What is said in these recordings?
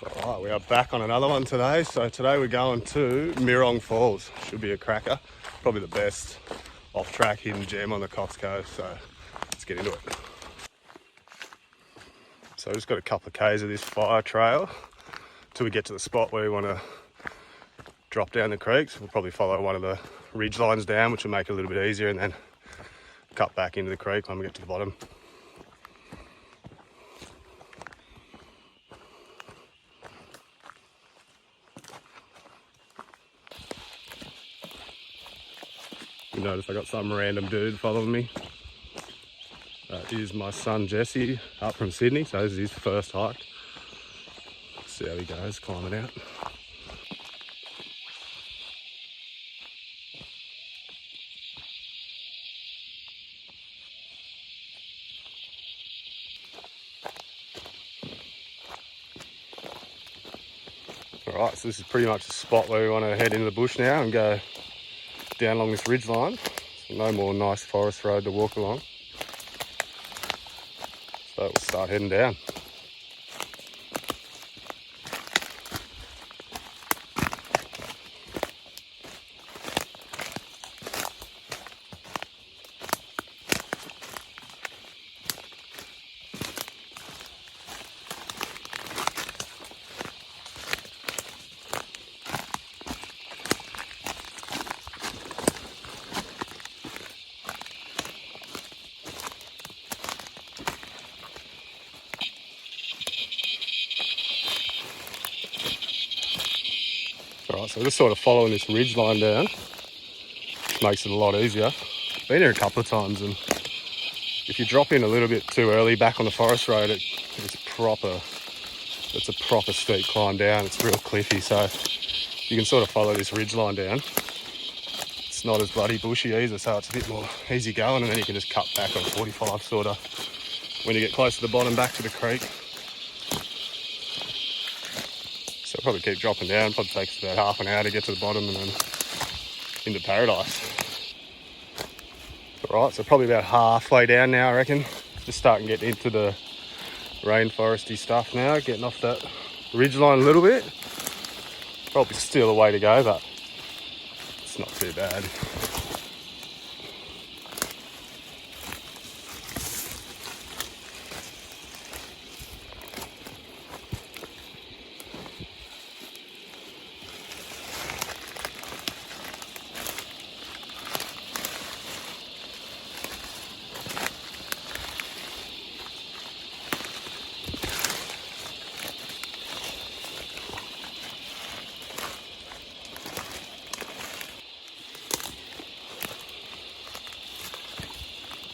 Alright, we are back on another one today. So today we're going to Mirrong Falls. Should be a cracker. Probably the best off-track hidden gem on the Coffs Coast. So let's get into it. So I've just got a couple of k's of this fire trail till we get to the spot where we want to drop down the creek. So we'll probably follow one of the ridge lines down, which will make it a little bit easier, and then cut back into the creek when we get to the bottom. You notice I got some random dude following me. That is my son Jesse up from Sydney, so this is his first hike. Let's see how he goes climbing out. Alright, so this is pretty much the spot where we want to head into the bush now and go down along this ridge line. So no more nice forest road to walk along. So we'll start heading down. Alright, so we're just sort of following this ridge line down, which makes it a lot easier. Been here a couple of times, and if you drop in a little bit too early back on the forest road, it's a proper steep climb down. It's real cliffy, so you can sort of follow this ridge line down. It's not as bloody bushy either, so it's a bit more easy going, and then you can just cut back on 45 sort of when you get close to the bottom, back to the creek. So I'll probably keep dropping down. Probably takes about half an hour to get to the bottom and then into paradise. Alright, so probably about halfway down now, I reckon. Just starting to get into the rainforesty stuff now, getting off that ridge line a little bit. Probably still a way to go, but it's not too bad.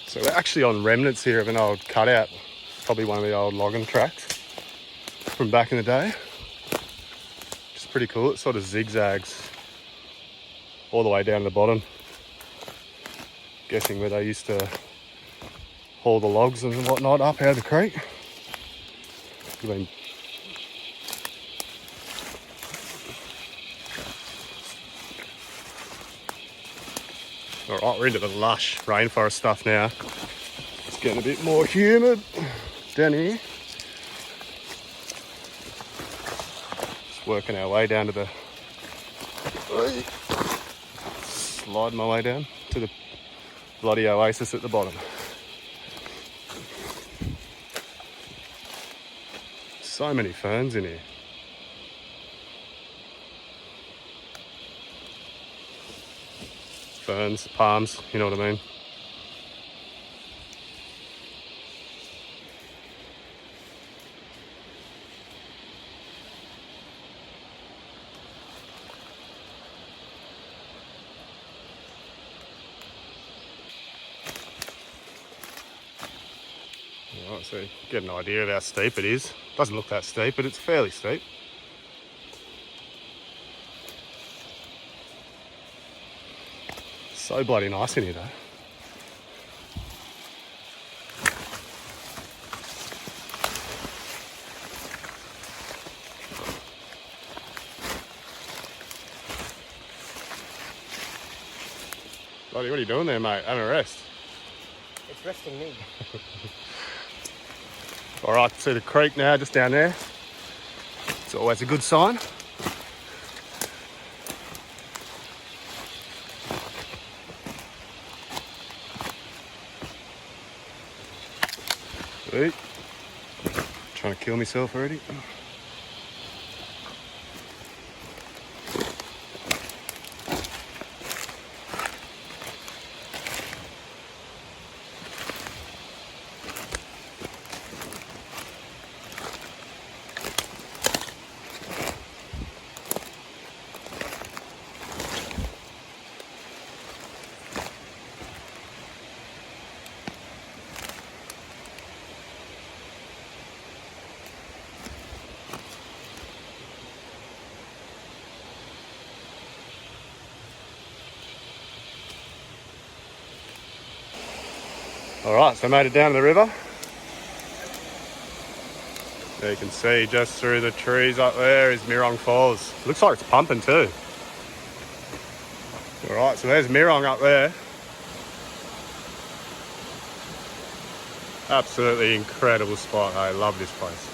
So we're actually on remnants here of an old cutout, probably one of the old logging tracks from back in the day. It's pretty cool. It sort of zigzags all the way down to the bottom. Guessing where they used to haul the logs and whatnot up out of the creek. I mean, alright, we're into the lush rainforest stuff now. It's getting a bit more humid down here. Just working our way down to the... Sliding my way down to the bloody oasis at the bottom. So many ferns in here. Ferns, palms, you know what I mean. Alright, so you get an idea of how steep it is. Doesn't look that steep, but it's fairly steep. So bloody nice in here though. Bloody, what are you doing there, mate? Having a rest? It's resting me. All right, see the creek now, just down there. It's always a good sign. Sweet. Trying to kill myself already. Alright, so I made it down to the river. There you can see just through the trees up there is Mirrong Falls. Looks like it's pumping too. Alright, so there's Mirang up there. Absolutely incredible spot. I love this place.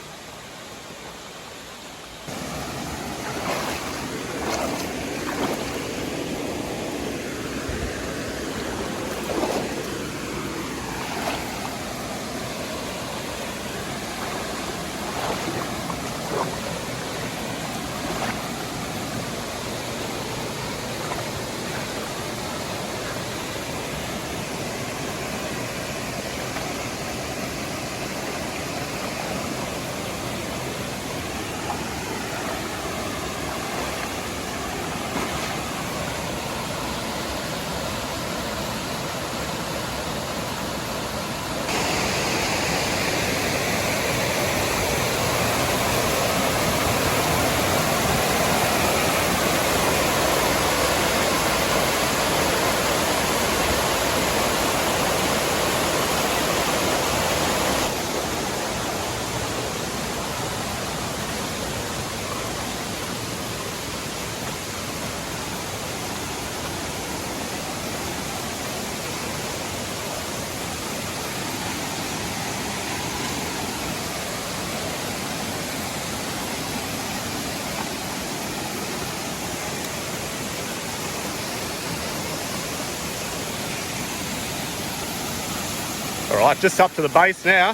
Alright, just up to the base now.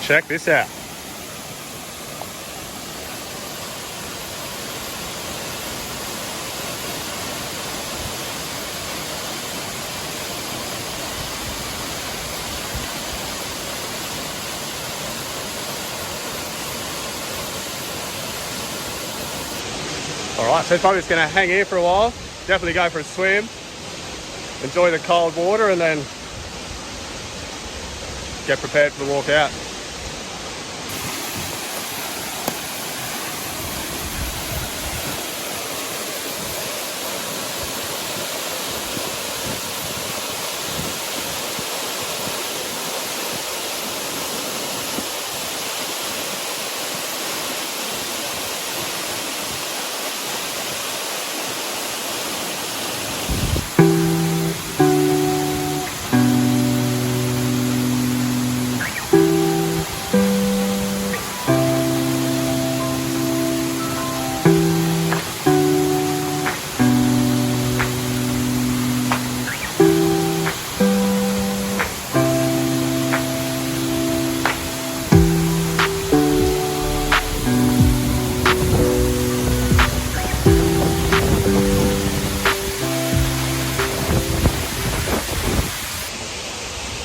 Check this out. Alright, so probably just going to hang here for a while. Definitely go for a swim. Enjoy the cold water and then get prepared for the walk out.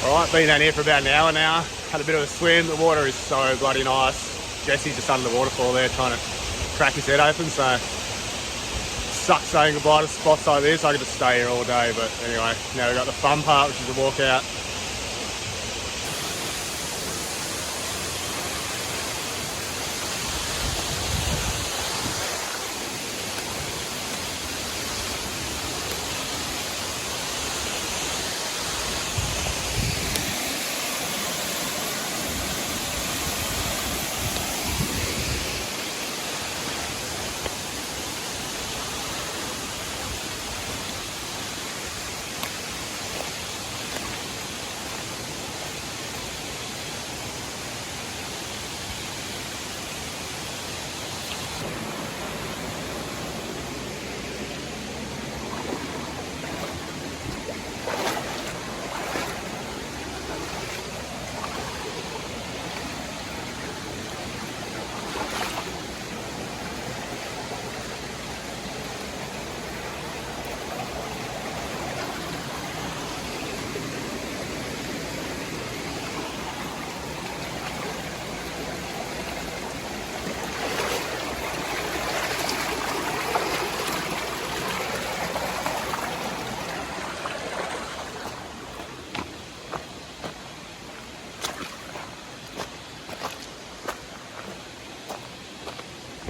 Alright, been down here for about an hour now. Had a bit of a swim. The water is so bloody nice. Jesse's just under the waterfall there trying to crack his head open, so sucks saying goodbye to spots like this. I could just stay here all day, but anyway, now we've got the fun part, which is the walk out.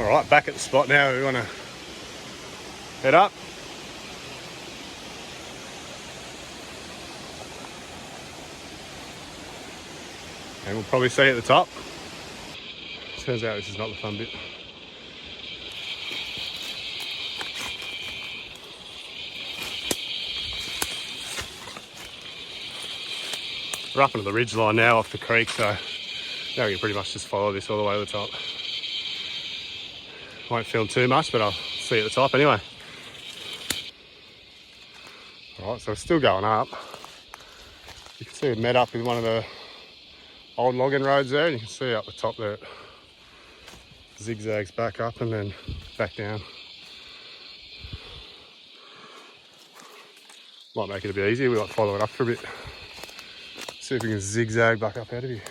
All right, back at the spot now. We want to head up. And we'll probably see you at the top. Turns out this is not the fun bit. We're up into the ridge line now off the creek, so now we can pretty much just follow this all the way to the top. Won't film too much, but I'll see you at the top anyway. All right, so we're still going up. You can see we met up with one of the old logging roads there, and you can see up the top there it zigzags back up and then back down. Might make it a bit easier. We might follow it up for a bit. See if we can zigzag back up out of here.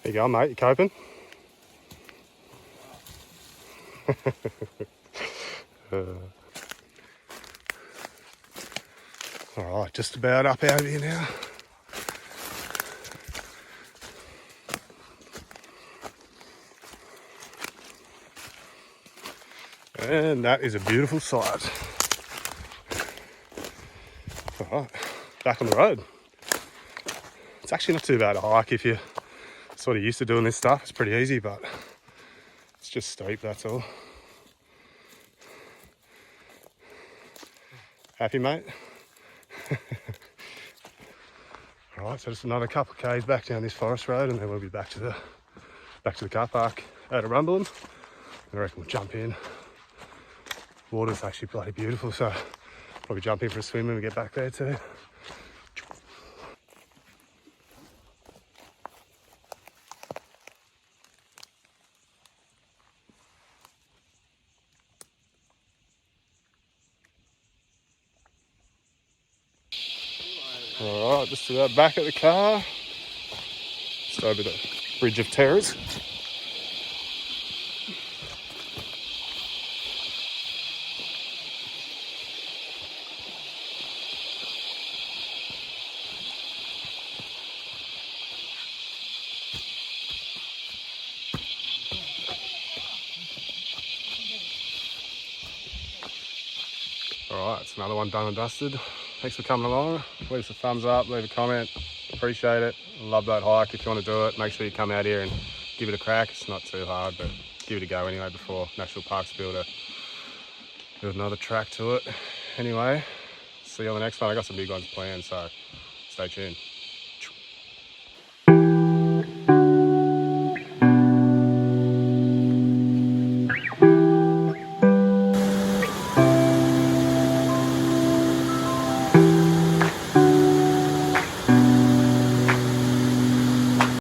There you go, mate. You coping? All right, just about up out of here now. And that is a beautiful sight. All right, back on the road. It's actually not too bad a hike if you're sort of used to doing this stuff. It's pretty easy, but it's just steep, that's all. Happy, mate? All right, so just another couple of k's back down this forest road, and then we'll be back to the car park out of Rumblin. I reckon we'll jump in. Water's actually bloody beautiful, so probably jump in for a swim when we get back there too. All right, just about back at the car. Just over the Bridge of Terrors. All right, it's another one done and dusted. Thanks for coming along. Leave us a thumbs up, leave a comment. Appreciate it. Love that hike. If you want to do it, make sure you come out here and give it a crack. It's not too hard, but give it a go anyway before National Parks build another track to it. Anyway, see you on the next one. I got some big ones planned, so stay tuned.